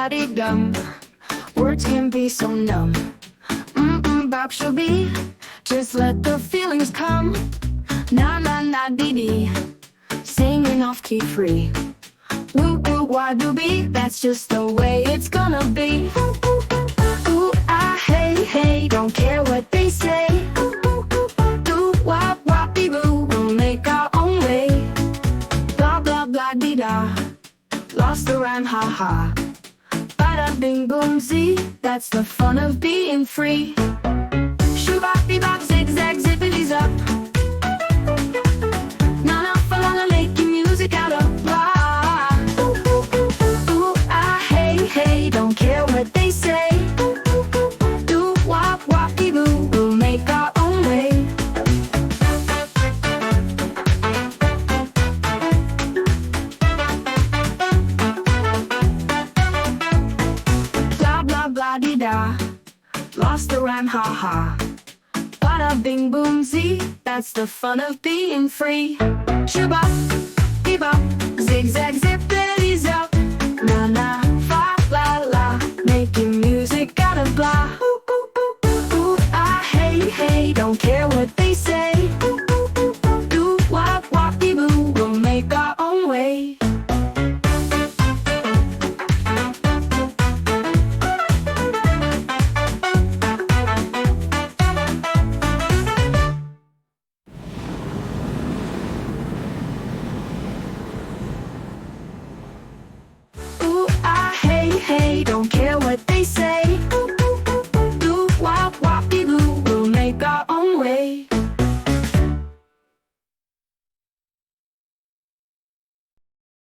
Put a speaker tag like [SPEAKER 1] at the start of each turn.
[SPEAKER 1] dum. Words can be so numb. Bop should be. Just let the feelings come. Na na na dee dee. Singing off key free. Woo woo wah doo be. That's just the way it's gonna be. Ooh ah hey hey. Don't care what they say. Do wop wop dee boo. We'll make our own way. Blah blah blah dee da. Lost the rhyme ha ha. Bada bing boom zee. That's the fun of being free. Shoobop bebop zigzag zippity zap. Nana falana making music out of blah. Ooh ah hey hey. Don't care what they say. Do wop wop dee boo. We'll make our own way. Blah blah blah dee da. Lost the rhyme ha ha. Bada bing boom zee. That's the fun of being free. Shoobop bebop zigzag zippity zap. Na na fa la la. Making music out of blah. Ooh ah hey hey. Don't care what they say. Do wop wop dee boo. We'll make our own way. Ooh ah hey hey.